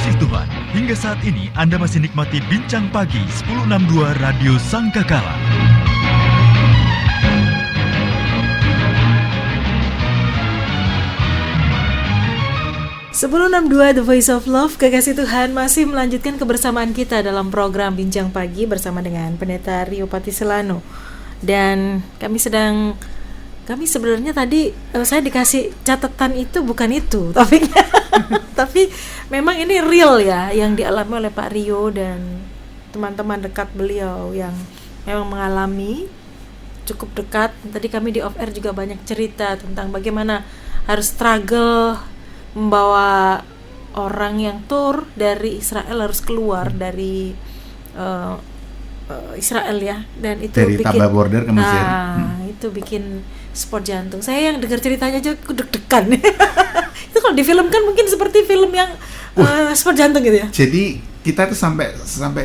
kasih Tuhan, hingga saat ini Anda masih nikmati Bincang Pagi 1062 Radio Sangkakala. Sebelum 62 The Voice of Love, kekasih Tuhan masih melanjutkan kebersamaan kita dalam program Bincang Pagi bersama dengan Pendeta Rio Patiselano. Dan kami sebenarnya tadi saya dikasih catatan itu bukan itu topiknya. Tapi memang ini real ya yang dialami oleh Pak Rio dan teman-teman dekat beliau yang memang mengalami cukup dekat. Tadi kami di off air juga banyak cerita tentang bagaimana harus struggle membawa orang yang tur dari Israel harus keluar dari Israel ya, dan itu dari bikin Tabah border ke Mesir. Itu bikin spot jantung. Saya yang dengar ceritanya aja deg-degan. Itu kalau difilmkan mungkin seperti film yang spot jantung gitu ya. Jadi kita tuh sampai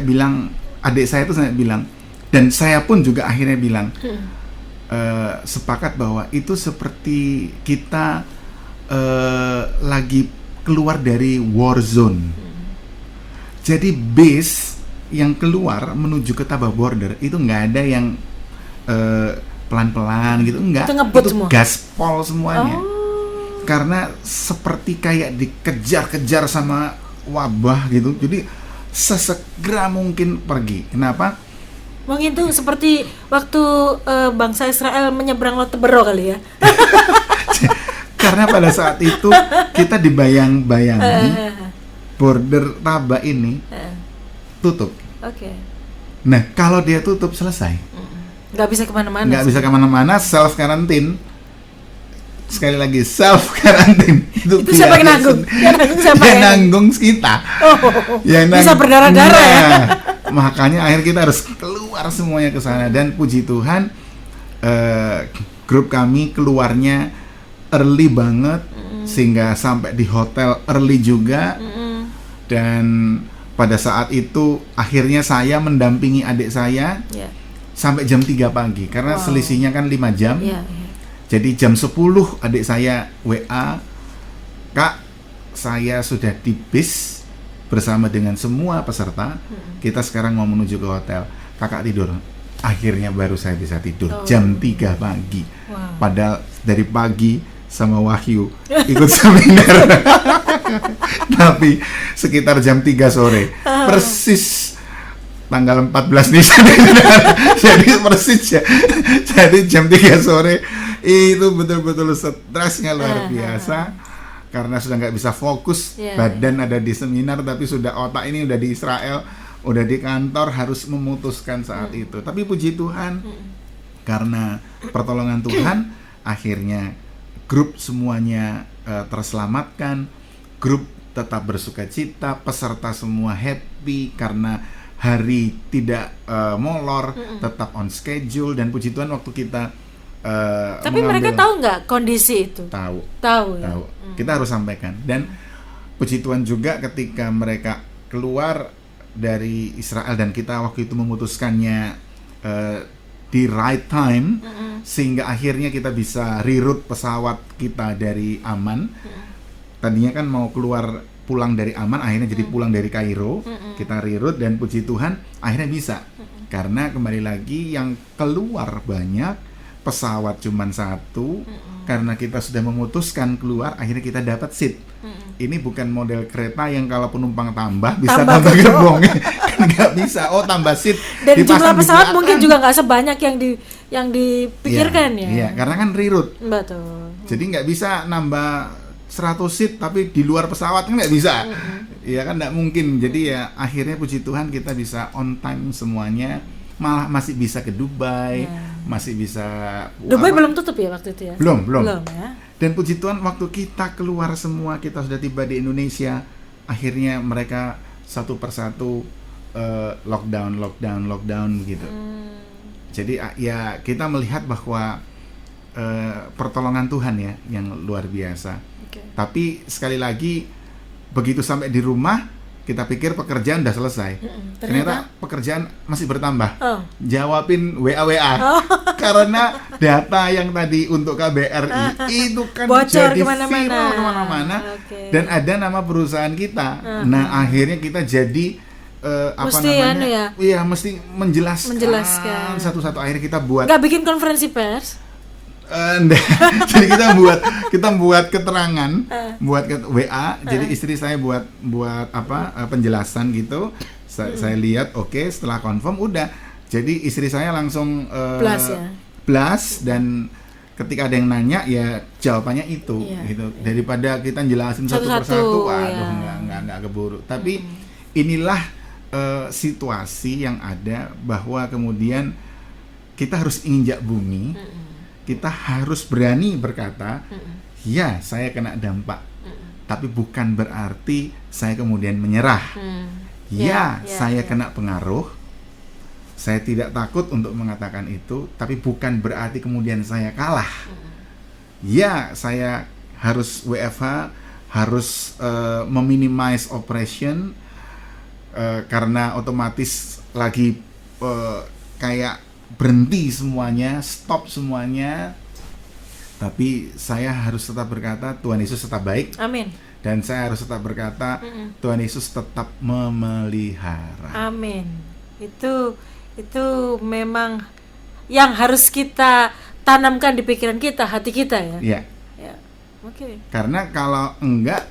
bilang, adik saya tuh sampai bilang, dan saya pun juga akhirnya bilang sepakat bahwa itu seperti kita lagi keluar dari war zone. Jadi base yang keluar menuju ke Tabah border itu nggak ada yang pelan-pelan gitu, enggak. Itu semua. Gaspol semuanya. Karena seperti kayak dikejar-kejar sama wabah gitu. Jadi sesegera mungkin pergi. Kenapa? Mungkin itu seperti waktu bangsa Israel menyeberang Laut Tebero kali ya. Karena pada saat itu kita dibayang-bayangi border Tabah ini tutup. Oke. Nah, kalau dia tutup selesai. Nggak bisa kemana-mana. Nggak bisa kemana-mana, self karantin. Sekali lagi self karantin. Itu siapa yang nanggung? Yang nanggung siapa? Yang nanggung kita. Bisa berdarah-darah ya. Makanya akhirnya kita harus keluar semuanya ke sana, dan puji Tuhan grup kami keluarnya early banget, sehingga sampai di hotel early juga. Dan pada saat itu akhirnya saya mendampingi adik saya sampai jam 3 pagi karena selisihnya kan 5 jam. Jadi jam 10 adik saya WA, "Kak, saya sudah di bis bersama dengan semua peserta. Kita sekarang mau menuju ke hotel. Kakak tidur." Akhirnya baru saya bisa tidur jam 3 pagi. Padahal dari pagi sama Wahyu ikut seminar. Tapi sekitar jam 3 sore persis tanggal 14 nih. Jadi persis ya. Jadi jam 3 sore itu betul-betul stresnya luar biasa. Karena sudah nggak bisa fokus, badan ada di seminar tapi sudah otak ini udah di Israel, udah di kantor, harus memutuskan saat itu. Tapi puji Tuhan, karena pertolongan Tuhan, akhirnya grup semuanya terselamatkan, grup tetap bersuka cita, peserta semua happy karena hari tidak molor, tetap on schedule, dan puji Tuhan waktu kita tapi mereka tahu nggak kondisi itu? Tahu ya? Kita harus sampaikan, dan puji Tuhan juga ketika mereka keluar dari Israel dan kita waktu itu memutuskannya di right time, sehingga akhirnya kita bisa reroute pesawat kita dari Amman. Tadinya kan mau pulang dari Amman, akhirnya jadi pulang dari Kairo. Kita reroute dan puji Tuhan akhirnya bisa. Karena kembali lagi yang keluar banyak, pesawat cuma satu. Karena kita sudah memutuskan keluar, akhirnya kita dapat seat. Ini bukan model kereta yang kalau penumpang tambah bisa tambah gerbong. Kan nggak bisa. Tambah seat. Dan jumlah pesawat mungkin juga nggak sebanyak yang dipikirkan ya. Iya, karena kan reroute. Betul. Jadi nggak bisa nambah 100 seat tapi di luar pesawat, kan nggak bisa. Iya kan, nggak mungkin. Jadi ya akhirnya puji Tuhan kita bisa on time semuanya. Malah masih bisa ke Dubai, masih bisa. Dubai belum tutup ya waktu itu ya? Belum ya. Dan puji Tuhan waktu kita keluar semua, kita sudah tiba di Indonesia, akhirnya mereka satu persatu lockdown begitu. Jadi ya kita melihat bahwa pertolongan Tuhan ya yang luar biasa. Tapi sekali lagi begitu sampai di rumah Kita pikir pekerjaan udah selesai. Ternyata pekerjaan masih bertambah. Oh. Jawabin WA. Karena data yang tadi untuk KBRI itu kan bocor jadi kemana-mana. viral kemana-mana. Okay. Dan ada nama perusahaan kita. Nah, akhirnya kita jadi mesti menjelaskan satu-satu. Akhirnya kita buat. Nggak bikin konferensi pers? Jadi kita buat keterangan, buat WA. Jadi istri saya buat penjelasan gitu. Saya lihat, oke, setelah confirm udah. Jadi istri saya langsung blast dan ketika ada yang nanya ya jawabannya itu gitu. Daripada kita jelasin satu persatu, waduh nggak keburu. Tapi inilah situasi yang ada, bahwa kemudian kita harus injak bumi. Kita harus berani berkata, ya saya kena dampak, tapi bukan berarti saya kemudian menyerah. Saya kena pengaruh, saya tidak takut untuk mengatakan itu, tapi bukan berarti kemudian saya kalah. Ya, saya harus WFH, harus meminimize operation, karena otomatis lagi kayak berhenti semuanya, stop semuanya. Tapi saya harus tetap berkata Tuhan Yesus tetap baik. Amin. Dan saya harus tetap berkata Tuhan Yesus tetap memelihara. Amin. Itu memang yang harus kita tanamkan di pikiran kita, hati kita ya. Iya. Ya. Oke. Karena kalau enggak,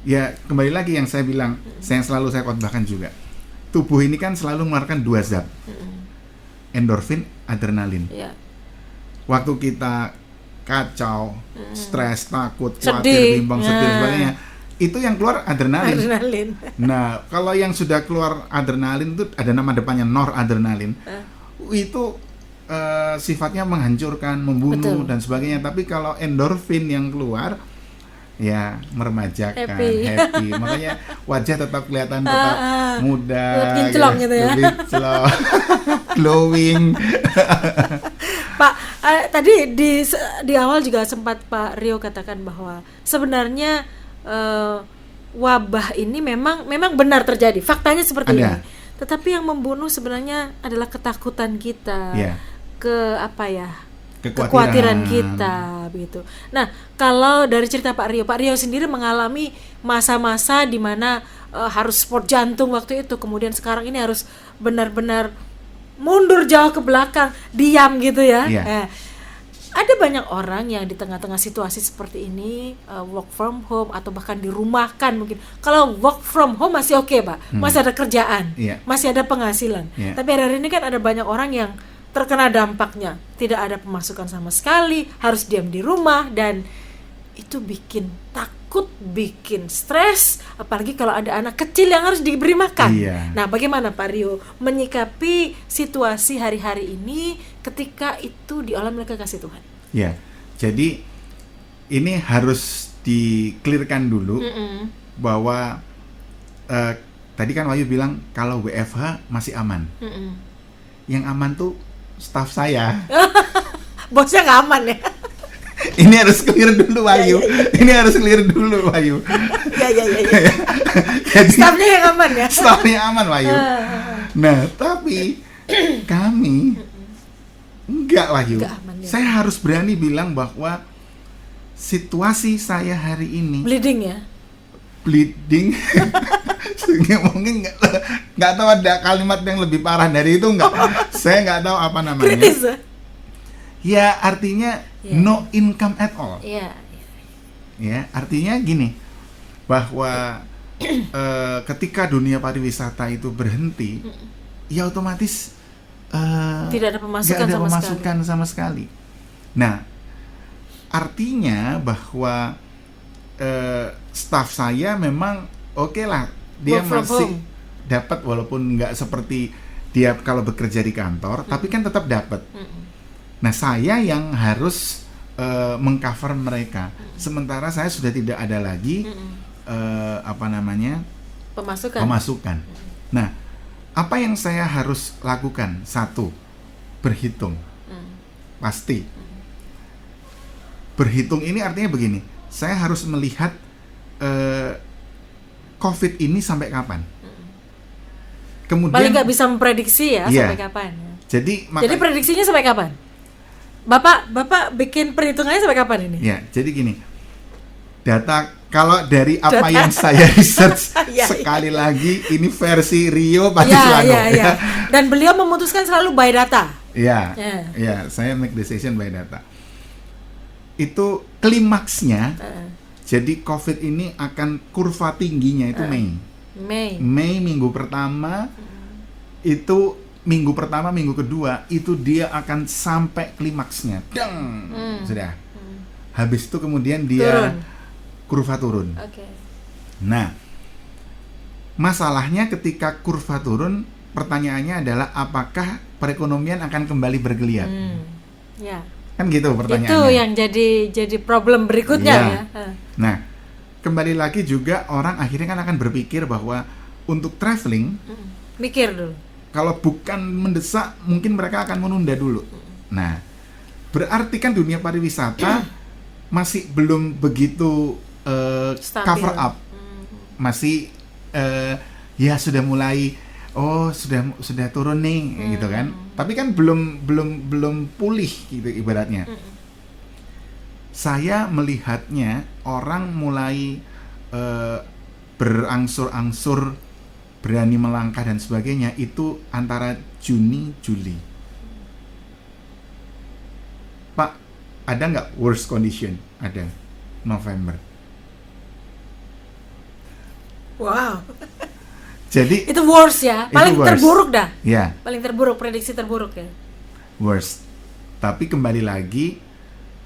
ya kembali lagi yang saya bilang, yang selalu saya khotbahkan juga. Tubuh ini kan selalu mengeluarkan dua zat. Endorfin, adrenalin. Waktu kita kacau, stres, takut, khawatir, bimbang, sedih dan sebagainya, itu yang keluar adrenalin. Nah, kalau yang sudah keluar adrenalin itu ada nama depannya noradrenalin. Itu sifatnya menghancurkan, membunuh dan sebagainya. Tapi kalau endorfin yang keluar, ya meremajakan, happy. Makanya wajah tetap kelihatan tetap muda, gitu ya. Glowing. Pak, tadi di awal juga sempat Pak Rio katakan bahwa sebenarnya wabah ini memang benar terjadi, faktanya seperti ini. Tetapi yang membunuh sebenarnya adalah ketakutan kita, kekhawatiran kita, begitu. Nah, kalau dari cerita Pak Rio sendiri mengalami masa-masa di mana harus sport jantung waktu itu, kemudian sekarang ini harus benar-benar mundur jauh ke belakang, diam gitu ya. Ada banyak orang yang di tengah-tengah situasi seperti ini work from home atau bahkan dirumahkan mungkin. Kalau work from home masih oke, Pak, masih ada kerjaan, masih ada penghasilan. Tapi hari ini kan ada banyak orang yang terkena dampaknya, tidak ada pemasukan sama sekali, harus diam di rumah, dan itu bikin takut, bikin stres, apalagi kalau ada anak kecil yang harus diberi makan. Nah, bagaimana Pak Rio menyikapi situasi hari-hari ini ketika itu diolah oleh kekasih Tuhan? Ya, jadi ini harus di-clearkan dulu bahwa tadi kan Wahyu bilang kalau WFH masih aman. Yang aman tuh staff saya. Bosnya nggak aman ya? Ini harus clear dulu, Wahyu. Ini harus clear dulu, Wahyu. Jadi, staffnya yang aman ya? Staffnya aman, Wahyu. Nah, tapi kami enggak, Wahyu. Saya harus berani bilang bahwa situasi saya hari ini bleeding. Mungkin nggak tahu ada kalimat yang lebih parah dari itu nggak. Saya nggak tahu apa namanya. Kritis. Ya, artinya no income at all. Ya, artinya gini, bahwa ketika dunia pariwisata itu berhenti, ya otomatis tidak ada pemasukan sama sekali. Nah, artinya bahwa staff saya memang oke lah, dia masih dapat walaupun nggak seperti dia kalau bekerja di kantor, tapi kan tetap dapat. Nah, saya yang harus mengcover mereka. Sementara saya sudah tidak ada lagi pemasukan. Nah, apa yang saya harus lakukan? Satu, berhitung. Pasti. Berhitung ini artinya begini. Saya harus melihat COVID ini sampai kapan? Paling Kemudian nggak bisa memprediksi ya Iya. sampai kapan. jadi Jadi prediksinya sampai kapan? Bapak bikin perhitungannya sampai kapan ini? ya, jadi gini. Data kalau dari apa Data. yang saya research Iya, sekali lagi ini versi Rio Ya, Patislano. ya. Dan beliau memutuskan selalu by data. Ya, Ya. ya, saya make decision by data. Itu klimaksnya, jadi COVID ini akan kurva tingginya itu Mei. Mei minggu pertama, itu minggu pertama, minggu kedua, itu dia akan sampai klimaksnya. Dang! Sudah. Habis itu kemudian dia Turun. kurva turun. Oke. Nah, masalahnya ketika kurva turun, pertanyaannya adalah apakah perekonomian akan kembali bergeliat? Ya. Kan gitu pertanyaannya. Itu yang jadi problem berikutnya Iya. ya. Nah, kembali lagi juga orang akhirnya kan akan berpikir bahwa untuk traveling, Mikir dulu. kalau bukan mendesak, mungkin mereka akan menunda dulu. Nah, berarti kan dunia pariwisata masih belum begitu Stabil. cover up, masih ya sudah mulai, oh sudah turun nih, gitu kan. Tapi kan belum pulih gitu ibaratnya. Saya melihatnya orang mulai berangsur-angsur berani melangkah dan sebagainya itu antara Juni Juli. Pak, ada nggak worst condition? Ada. November. Wow. Jadi Itu worst ya. Itu Paling worst. terburuk dah. ya Paling terburuk, prediksi terburuk ya. worst. Tapi kembali lagi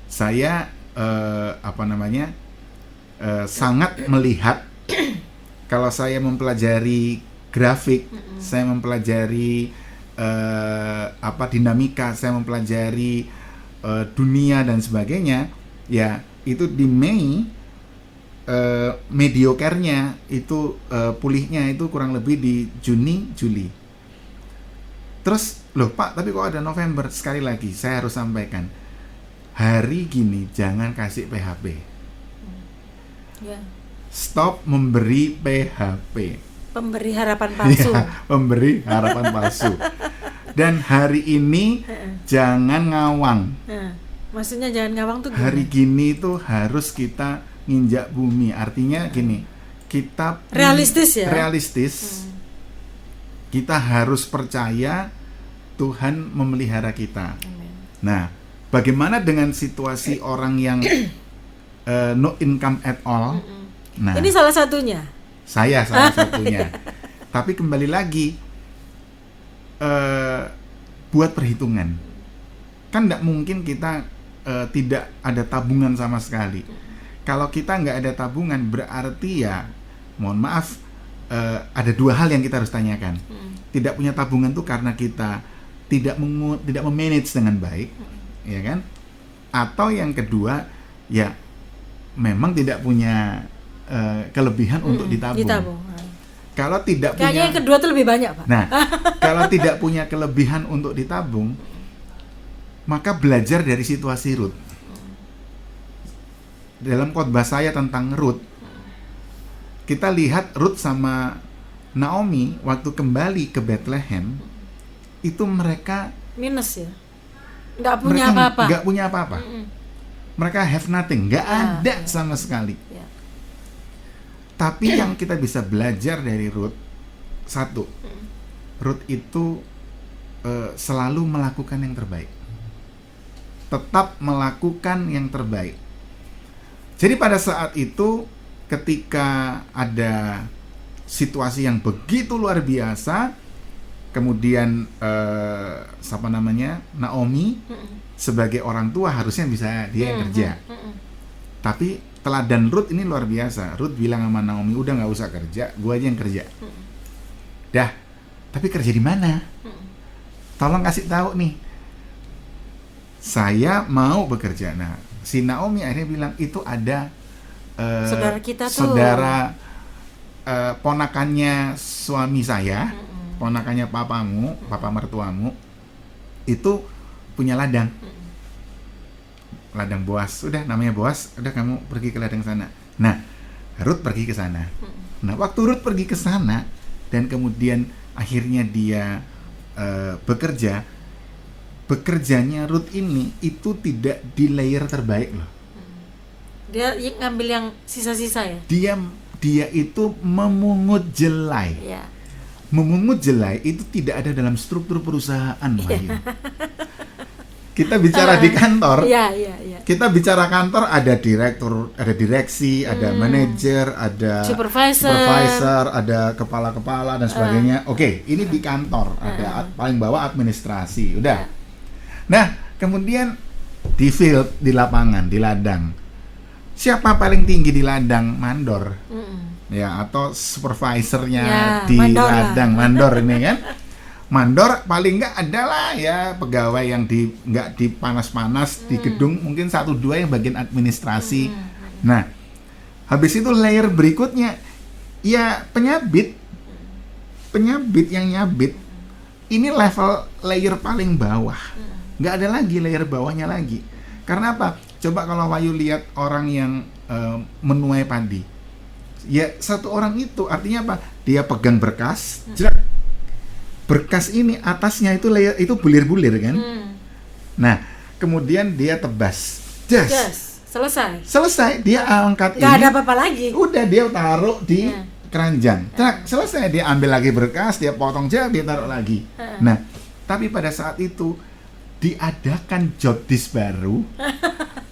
saya sangat melihat kalau saya mempelajari grafik, saya mempelajari dinamika, saya mempelajari dunia dan sebagainya, ya itu di Mei mediocre-nya itu pulihnya itu kurang lebih di Juni Juli. Terus loh Pak, tapi kok ada November? Sekali lagi saya harus sampaikan, hari gini jangan kasih PHP. Ya. Stop memberi PHP. Pemberi harapan palsu. Ya, memberi harapan palsu. Dan hari ini jangan ngawang. Nah, maksudnya jangan ngawang tuh gimana? Hari gini tuh harus kita nginjak bumi. Artinya gini, kita Realistis ya? Realistis. Kita harus percaya Tuhan memelihara kita. Amin. Nah, bagaimana dengan situasi orang yang no income at all? Nah, Ini salah satunya. saya salah satunya. Tapi kembali lagi, buat perhitungan. Kan tidak mungkin kita tidak ada tabungan sama sekali. Kalau kita nggak ada tabungan, berarti ya, mohon maaf, ada dua hal yang kita harus tanyakan. Tidak punya tabungan tuh karena kita tidak memanage dengan baik, ya kan? Atau yang kedua, ya memang tidak punya kelebihan untuk ditabung. Kalau tidak Kayaknya punya, yang kedua tuh lebih banyak, Pak. nah, kalau tidak punya kelebihan untuk ditabung, maka belajar dari situasi Ruth. Dalam khotbah saya tentang Ruth, kita lihat Ruth sama Naomi waktu kembali ke Bethlehem, itu mereka Minus ya. Nggak punya apa-apa. nggak punya apa-apa. Mereka have nothing, nggak ada sama sekali. Ya. Tapi yang kita bisa belajar dari Ruth, satu, Ruth itu selalu melakukan yang terbaik, tetap melakukan yang terbaik. Jadi pada saat itu, ketika ada situasi yang begitu luar biasa, kemudian Naomi sebagai orang tua harusnya bisa dia yang kerja. Tapi teladan Ruth ini luar biasa. Ruth bilang sama Naomi, udah nggak usah kerja, gua aja yang kerja. Dah, tapi kerja di mana? Tolong kasih tahu nih. Saya mau bekerja. Nah, si Naomi akhirnya bilang itu ada Saudara kita tuh. saudara ponakannya suami saya, ponakannya papamu, papa mertuamu, itu punya ladang. Ladang Boas, udah namanya Boas, udah kamu pergi ke ladang sana. Nah, Ruth pergi ke sana. Nah, waktu Ruth pergi ke sana dan kemudian akhirnya dia bekerjanya Ruth ini itu tidak di layer terbaik loh. Dia ngambil yang sisa-sisa ya. Dia itu memungut jelai. Ya. Memungut jelai itu tidak ada dalam struktur perusahaan, Wahyu. Kita bicara di kantor. Iya. Kita bicara kantor, ada direktur, ada direksi, ada manajer, ada supervisor, ada kepala-kepala dan sebagainya. Oke, ini di kantor, ada paling bawah administrasi, udah. Nah, kemudian di field, di lapangan, di ladang. Siapa paling tinggi di ladang? Mandor. Ya, atau supervisornya di ladang, mandor ini kan. Mandor paling nggak adalah ya pegawai yang nggak di panas-panas di gedung, mungkin 1-2 yang bagian administrasi. Nah, habis itu layer berikutnya ya penyabit yang nyabit. Ini level layer paling bawah, nggak ada lagi layer bawahnya lagi. Karena apa? Coba kalau Wahyu lihat orang yang menuai padi, ya satu orang itu artinya apa? Dia pegang berkas, jerak. Berkas ini atasnya itu layer itu bulir-bulir kan. Nah, kemudian dia tebas. Jas. Selesai. Dia angkat Gak ini. ada apa-apa lagi. Udah dia taruh di keranjang. Selesai, dia ambil lagi berkas, dia potong dia taruh lagi. Nah, tapi pada saat itu diadakan job desk baru.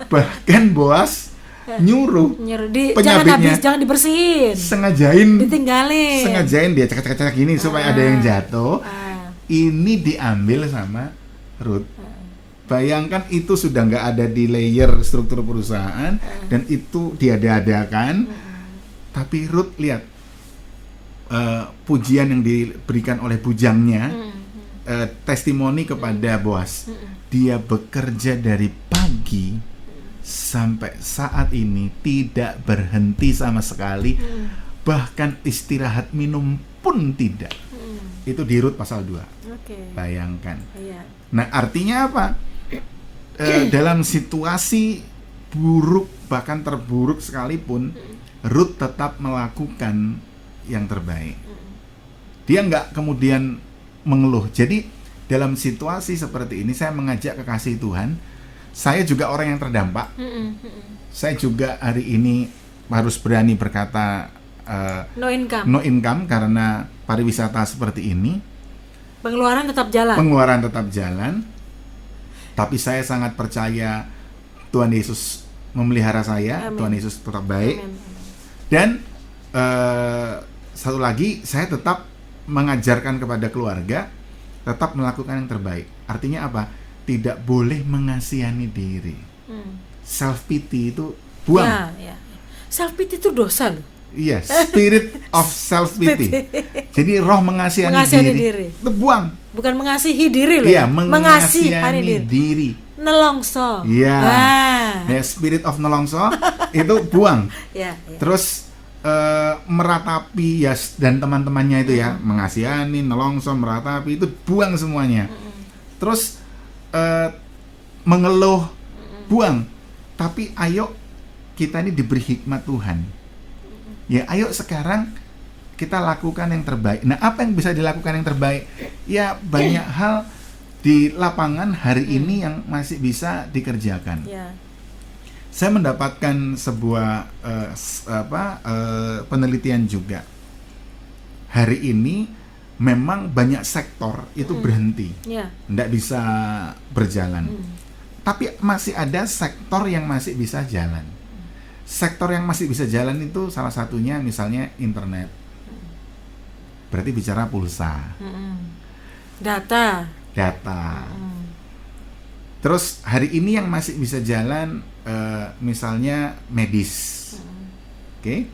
Bahkan bos nyuruh penyabitnya jangan dibersihin, sengajain dia cek gini supaya ada yang jatuh. Ini diambil sama Ruth. Bayangkan itu sudah nggak ada di layer struktur perusahaan dan itu diada-adakan. Tapi Ruth lihat pujian yang diberikan oleh bujangnya, testimoni kepada Boas. Dia bekerja dari pagi sampai saat ini tidak berhenti sama sekali, bahkan istirahat minum pun tidak. Itu di Rut pasal 2. Bayangkan. Nah, artinya apa? Dalam situasi buruk, bahkan terburuk sekalipun, Rut tetap melakukan yang terbaik. Dia nggak kemudian mengeluh. Jadi dalam situasi seperti ini saya mengajak kekasih Tuhan. Saya juga orang yang terdampak. Saya juga hari ini harus berani berkata no income karena pariwisata seperti ini. Pengeluaran tetap jalan. Tapi saya sangat percaya Tuhan Yesus memelihara saya. Amin. Tuhan Yesus tetap baik. Amin. Dan satu lagi, saya tetap mengajarkan kepada keluarga tetap melakukan yang terbaik. Artinya apa? Tidak boleh mengasihani diri. Self pity itu buang. Ya. Self pity itu dosa loh. Iya, spirit of self pity. Jadi roh mengasihani diri itu buang. Bukan mengasihi diri loh. Iya, mengasihani diri. Nelongso. Iya. Ya, spirit of nelongso itu buang. Ya. Terus meratapi Yas dan teman-temannya itu ya, mengasihani, nelongso, meratapi itu buang semuanya. Terus mengeluh, buang. Tapi ayo kita ini diberi hikmat Tuhan. Ya, ayo sekarang kita lakukan yang terbaik. Nah, apa yang bisa dilakukan yang terbaik? Ya, banyak hal di lapangan hari ini yang masih bisa dikerjakan. Saya mendapatkan sebuah penelitian juga. Hari ini memang banyak sektor itu berhenti, nggak bisa berjalan. Tapi masih ada sektor yang masih bisa jalan. Sektor yang masih bisa jalan itu salah satunya misalnya internet. Berarti bicara pulsa, data. Terus hari ini yang masih bisa jalan misalnya medis. Oke.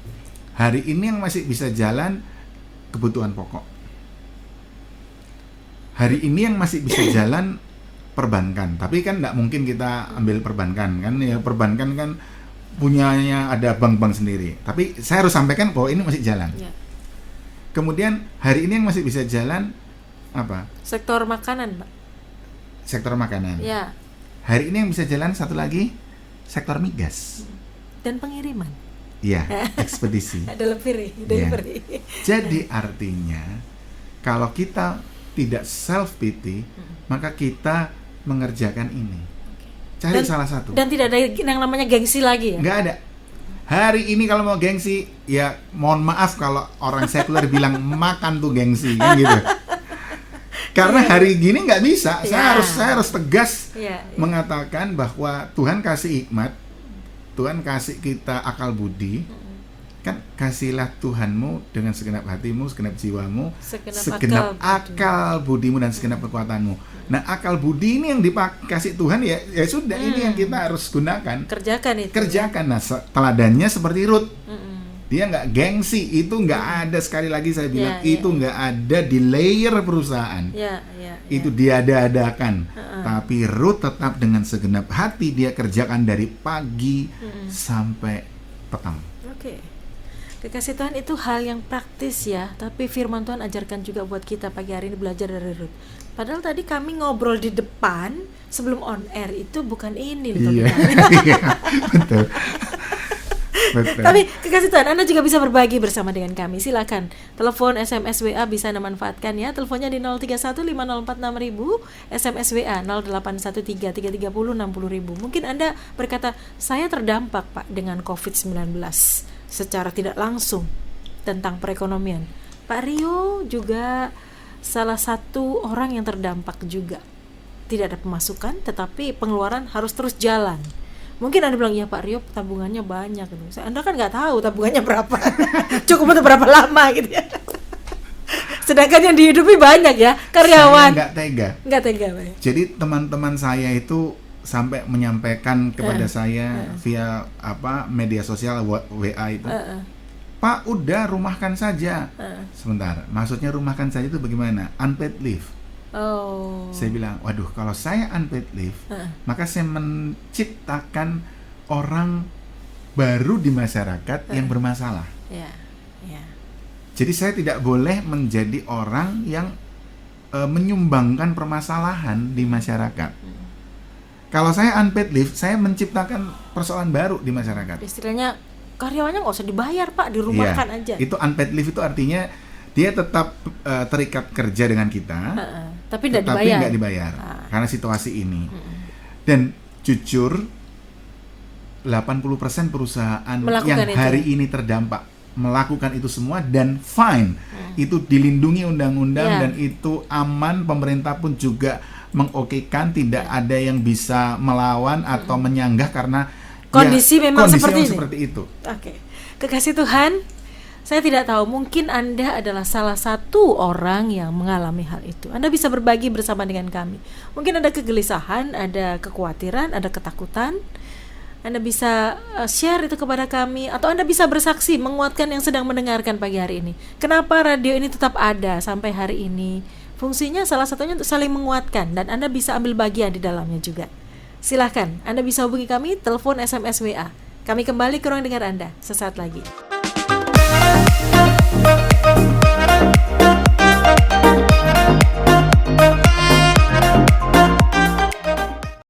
Hari ini yang masih bisa jalan kebutuhan pokok. Hari ini yang masih bisa jalan perbankan, tapi kan nggak mungkin kita ambil perbankan kan, ya perbankan kan punyanya ada bank-bank sendiri. Tapi saya harus sampaikan bahwa ini masih jalan. Kemudian hari ini yang masih bisa jalan apa? Sektor makanan, Pak. Sektor makanan. Ya. Hari ini yang bisa jalan satu lagi sektor migas dan pengiriman. Iya, ekspedisi. Delivery. Jadi artinya kalau kita tidak self pity, maka kita mengerjakan ini. Cari salah satu. Dan tidak ada yang namanya gengsi lagi ya? Nggak ada. Hari ini kalau mau gengsi, ya mohon maaf kalau orang sekuler bilang makan tuh gengsi, kan gitu. Karena hari gini nggak bisa. Saya harus tegas mengatakan bahwa Tuhan kasih hikmat, Tuhan kasih kita akal budi. Kan kasihlah Tuhanmu dengan segenap hatimu, segenap jiwamu, segenap akal budimu dan segenap kekuatanmu. Nah, akal budi ini yang dikasih Tuhan ya sudah, ini yang kita harus gunakan. Kerjakan. Nah, teladannya seperti Ruth. Dia nggak gengsi, itu nggak ada, sekali lagi saya bilang itu nggak ada di layer perusahaan. Itu diada-adakan. Tapi Ruth tetap dengan segenap hati dia kerjakan dari pagi sampai petang. Oke. Kekasih Tuhan, itu hal yang praktis ya, tapi firman Tuhan ajarkan juga buat kita pagi hari ini belajar dari Ruth. Padahal tadi kami ngobrol di depan sebelum on air itu bukan ini loh. Iya, betul. Tapi kekasih Tuhan, Anda juga bisa berbagi bersama dengan kami. Silakan telepon, SMS, WA bisa Anda manfaatkan ya. Teleponnya di 0315046000, SMS WA 081333060000. Mungkin Anda berkata, saya terdampak Pak dengan COVID-19 secara tidak langsung tentang perekonomian. Pak Rio juga salah satu orang yang terdampak juga. Tidak ada pemasukan, tetapi pengeluaran harus terus jalan. Mungkin Anda bilang, ya Pak Rio tabungannya banyak. Anda kan nggak tahu tabungannya berapa, cukup untuk berapa lama gitu ya. Sedangkan yang dihidupi banyak ya, karyawan. Saya nggak tega. Pak. Jadi teman-teman saya itu sampai menyampaikan kepada saya via media sosial WA itu, Pak udah rumahkan saja. Sebentar, maksudnya rumahkan saja itu bagaimana? Unpaid leave. Saya bilang, waduh, kalau saya unpaid leave, maka saya menciptakan orang baru di masyarakat yang bermasalah. Jadi saya tidak boleh menjadi orang yang menyumbangkan permasalahan di masyarakat. Kalau saya unpaid leave, saya menciptakan persoalan baru di masyarakat. Istilahnya karyawannya nggak usah dibayar Pak, dirumahkan aja. Itu unpaid leave itu artinya dia tetap terikat kerja dengan kita, tapi nggak dibayar karena situasi ini. Dan jujur, 80% perusahaan melakukan yang hari ini terdampak melakukan itu semua dan fine. Itu dilindungi undang-undang dan itu aman, pemerintah pun juga mengokekan, tidak ada yang bisa melawan atau menyanggah karena kondisi memang seperti itu. Oke. Kekasih Tuhan, saya tidak tahu, mungkin Anda adalah salah satu orang yang mengalami hal itu. Anda bisa berbagi bersama dengan kami. Mungkin ada kegelisahan, ada kekhawatiran, ada ketakutan. Anda bisa share itu kepada kami, atau Anda bisa bersaksi menguatkan yang sedang mendengarkan pagi hari ini. Kenapa radio ini tetap ada sampai hari ini? Fungsinya salah satunya untuk saling menguatkan, dan Anda bisa ambil bagian di dalamnya juga. Silahkan, Anda bisa hubungi kami, telepon, SMS, WA. Kami kembali ke ruang dengar Anda sesaat lagi.